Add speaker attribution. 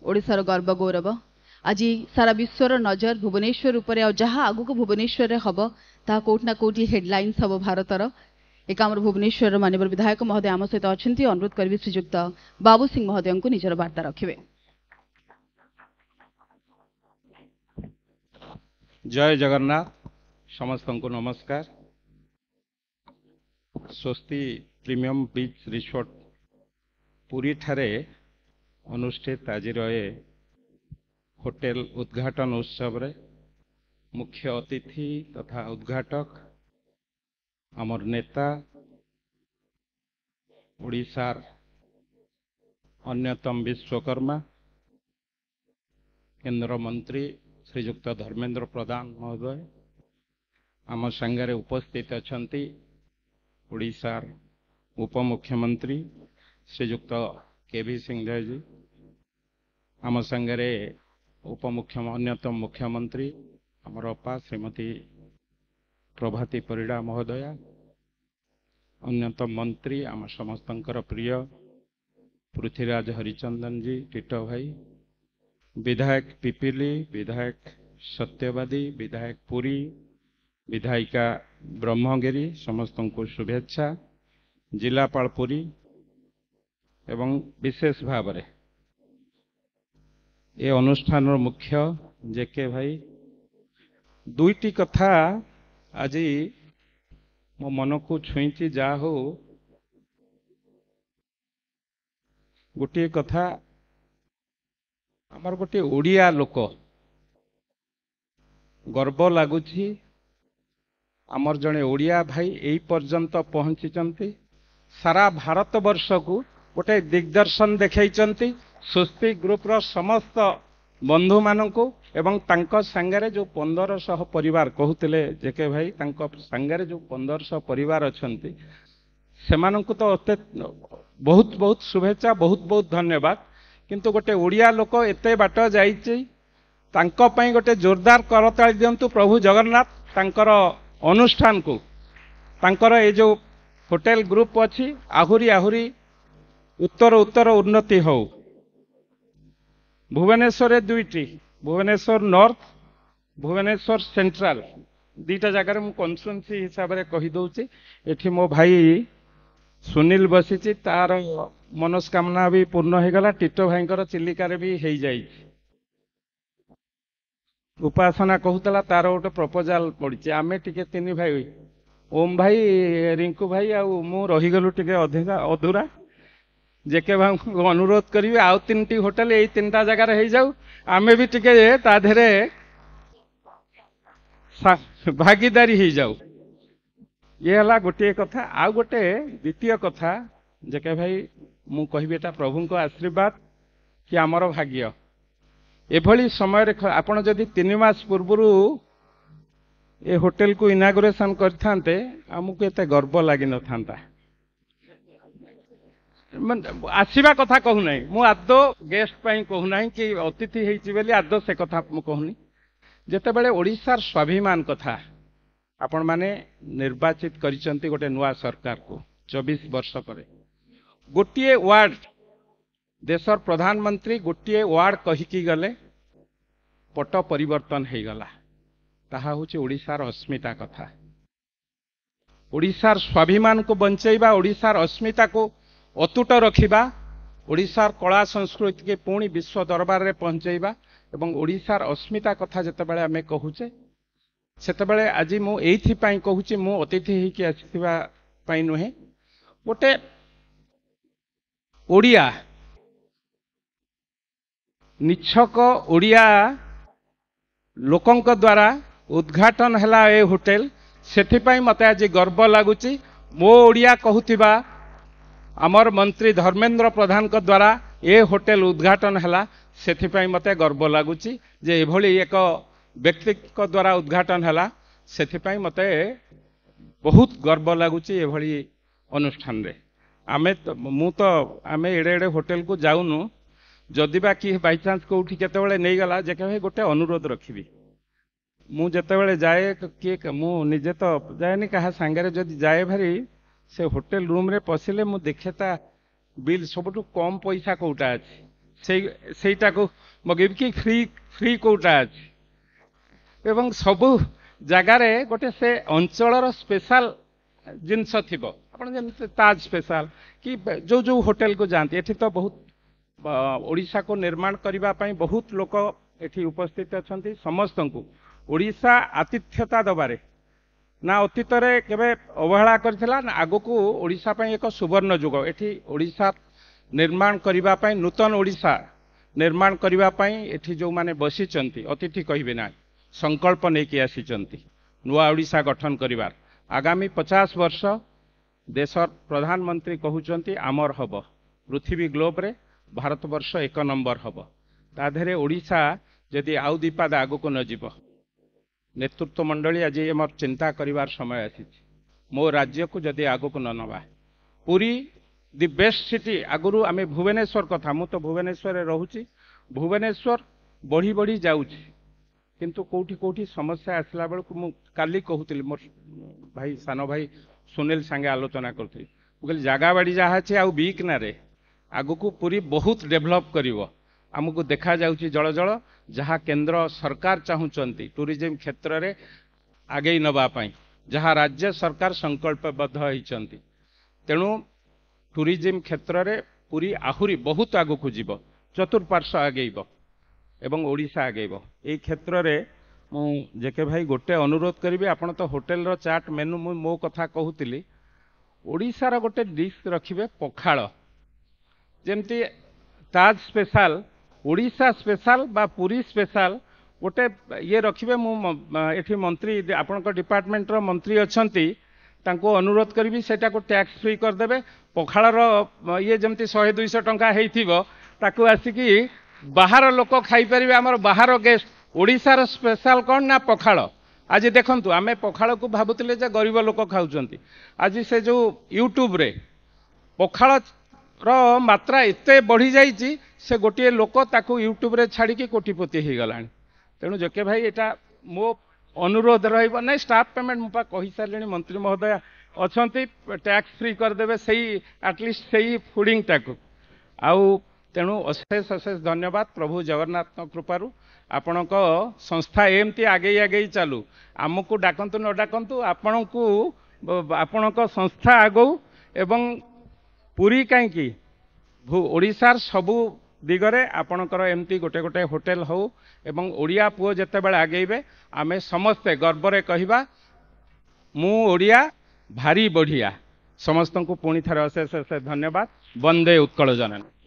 Speaker 1: ओडिशार गर्व गौरव आज सारा विश्वर नजर भुवनेश्वर उपरे आ जहाँ आगु भुवनेश्वर हम ता कोटना कोटी हेडलाइंस हम भारतर एक आम भुवनेश्वर माननीय विधायक महोदय आम सहित अच्छा अनुरोध करी श्रीजुक्त बाबू सिंह महोदय को निजर वार्ता रखिए।
Speaker 2: जय जगन्नाथ समस्त को नमस्कार। स्वस्ति प्रीमियम बीच रिसोर्ट पुरी ठारे अनुष्ठित आज होटेल उद्घाटन उत्सव रे मुख्य अतिथि तथा उद्घाटक आमर नेता ओडिशार अन्यतम विश्वकर्मा केंद्र मंत्री श्रीजुक्त धर्मेंद्र प्रधान महोदय आम संगे उपस्थित अछंती ओडिशार उपमुख्यमंत्री श्रीजुक्त केवी सिंह जी आम संगे अन्यतम मुख्यमंत्री आमर अपा श्रीमती प्रभाती परिड़ा महोदया अन्यतम मंत्री आम समस्तंकर प्रिय पृथ्वीराज हरिचंदन जी टिटो भाई विधायक पिपिली विधायक सत्यवादी विधायक पुरी विधायिका ब्रह्मगिरी समस्त को शुभेच्छा जिलापाल पुरी एवं विशेष भाव में ये अनुष्ठान मुख्य जेके भाई दुईटी कथा आज मो मन को छुईची जा हो गोटे कथा आमर गोटे ओडिया लोक गर्व लगुच आमर जड़े ओडिया भाई यही पर्यंत पहुंची सारा भारत वर्ष को गोटे दिग्दर्शन देखते स्वस्ति ग्रुप रो समस्त बंधु मानू एवं तांको संगरे जो 1500 परिवार कहते जेके भाई तांको संगरे जो 1500 परिवार अछंती सेमानंकु तो बहुत बहुत शुभेच्छा बहुत बहुत धन्यवाद। किंतु गोटे ओडिया लोक एते बाट जाइछि तांको पई गोटे जोरदार करताଳି दियंतु प्रभु जगन्नाथ तांकर अनुष्ठान को तांकर ए जो होटेल ग्रुप अछि आहुरी आहुरी उत्तर उत्तर उन्नति हो। भुवनेश्वर दुईटी भुवनेश्वर नॉर्थ भुवनेश्वर सेंट्रल दीटा जगार मु कन्स्टिट्यूएंसी हिसाब से कहीदे एठी मो भाई सुनील बसीची तार मनस्कामना भी पूर्ण हो गला टिटो भाईंकर चिलिकार भी हो जाई। उपासना कहूला तार गोटे प्रपोजाल पड़ी आमे टिके तीन भाई ओम भाई रिंकू भाई आउ मु रहीगलु टिके अधूरा जेके भाई अनुरोध करी आउ 3टी होटेल यही 3टा जगार हो जाऊ आमे भी टिके ताधरे भागीदारी हो जाऊ। ये हला गोटे कथा आउ गोटे द्वितीय कथा जेके भाई मु कहबी एटा प्रभु को आशीर्वाद कि आमर भाग्य एभली समय आपण जदि 3 मास पूर्व ए होटेल को इनागुरेशन करते आमको एत गर्व लगी न था आसवा कथा कहूना मु आदो गेस्ट पाई कहूना कि अतिथि होती आदो से कथा कहूनी जिते बड़े ओडिशार स्वाभिमान कथा आपण माने निर्वाचित करिसंती गोटे नुआ सरकार को 24 वर्ष पर गोटे वार्ड देशर प्रधानमंत्री गोटे वार्ड कहीकि गले पट परिवर्तन हो गला ताहा होची ओडिशार अस्मिता कथा ओडिशार स्वाभिमान को बंचेबा ओडिशार अस्मिता को अतुट रखिबा ओडिशार कला संस्कृति के पुणी विश्व दरबार रे पहुंचेबा एवं ओडिशार अस्मिता कथा जतबेले आमे कहूचे सेतबेले आज मु एथि पई कहूची मु अतिथि हिकी आसीबा पई नुहे गोटे ओडिया निछक ओडिया लोकंक द्वारा उद्घाटन हला ए होटेल सेथिपाई मते आज गर्व लगुची मो ओडिया कहूतिबा आमर मंत्री धर्मेंद्र प्रधान को द्वारा ए होटेल उद्घाटन हला सेथिपाई मते गर्व लगुची जे एभली एक व्यक्ति को द्वारा उद्घाटन हला सेथिपाई मते बहुत गर्व लगुची एभली अनुष्ठान रे आमे तो मु तो आमे एडे एडे होटेल को जाउनु जदि बा कि बाई चांस कोठी केतेबेले नै गला जे के गोटे अनुरोध रखिबी मु जेतेबेले जाए कि मु निजे तो जाएनी कहा सांगरे जदि जाए भारी से होटेल रूम रे पसिले मु देखेता बिल सबटू कम पैसा कोटा अछि ସେଇଟା को मगेबी कि फ्री फ्री कोटा अछि एवं सबु जगारे गोटे से अंचलर स्पेशल जिनस थिबो आपण जेमते ताज स्पेशल कि जो जो होटल को जानते एठी तो बहुत ओडिशा को निर्माण करबा पई बहुत लोक एठी उपस्थित अछंती समस्त को ओडिशा आतिथ्यता दबारे ना अतीत रे केबे अवहेला करथिला ना आगो को ओडिशा पई एक सुवर्ण जुग एठी ओडिशा निर्माण करबा पई नूतन ओडिशा निर्माण करबा पई एठी जो माने बसिचंती अतिथि कहिबे ना संकल्प नै कि आसीचंती नुआ ओडिशा गठन करिवार आगामी 50 वर्ष देशर प्रधानमंत्री कहउचंती आमर हब पृथ्वी ग्लोब रे भारत वर्ष 1 नंबर हब ता धरे ओडिशा जदि आउ दीपाद आगो को न जीव नेतृत्व मंडली आज आमर चिंता करिवार समय आसी मो राज्य को जदि आगो को न नबा पूरी दि बेस्ट सिटी आगुरु आमे भुवनेश्वर कथा मु तो भुवनेश्वर रे रहूची भुवनेश्वर बढ़ी बढ़ी जाउची किंतु कोठी कोठी समस्या आसला बेल को मु काली कहूतिली मोर भाई सानो भाई सुनील संगे आलोचना करथि कहली जागा बाड़ी जहा छै आ बीक ना रे आगु को पूरी बहुत डेवलप करिवो हमको देखा जाउची जल जल जहा केंद्र सरकार चाहूचंती टूरिज्म क्षेत्र रे आगे नबा पई जहा राज्य सरकार संकल्पबद्ध होइचंती तेणु टूरिज्म क्षेत्र रे पूरी आहुरी बहुत आगु को जीव चतुर्पार्श्व आगेइब एवं ओडिशा आगेइब ए क्षेत्र रे मु जेके भाई गोटे अनुरोध करिबे आपण तो होटल रो चाट मेनू मो कथा कहूतिली ओडिशा रो गोटे डिश रखिबे पखाळ जेमती ताज स्पेशल ओडिशा स्पेशल बा पुरी स्पेशल गोटे ये रखिबे मु एठी मंत्री आपण को डिपार्टमेंट रो मंत्री अछंती तांको अनुरोध करिबी सेटा को टैक्स फ्री कर देबे पखाळ रो ये जेमती 100-200 टंका हेइथिबो ताकू आसिकी बाहर लोक खाई परिबे हमर बाहर गेस्ट ओडिशा रो स्पेशल कोन ना पखाळ आज देखंतु आमे पखाळ को भाबुतले जे गरीब लोक खाउचंती आज से जो यूट्यूब रे पखाळ रो मात्रा एते बढ़ी जाइची से गोटे लोक ताकू यूट्यूब रे छाड़ी के कोटिपति हो गलानी तेणु जके भाई एटा मो अनुरोध रहिबो नै स्टाफ पेमेंट मुपा कहि सारलेनी मंत्री महोदय अछंती टैक्स फ्री कर देबे सही एटलिस्ट सही फूडिंग टाकू आउ तेणु अशेष अशेष धन्यवाद प्रभु जगन्नाथ कृपारू आपण को संस्था एमती आगे आगे चालू आमको डाकंतु न डाकंतु आपण को संस्था आगौ एवं पूरी कहीं ओडिशार सबू दिगरे आपणकर एमती गोटे गोटे होटेल हो एवं ओडिया पुओ जेते बेले आगेबे आमे समस्ते गर्व कहिबा मु ओडिया भारी बढ़िया समस्त को पुणी थरे अशेष अशेष धन्यवाद वंदे उत्कल जननी।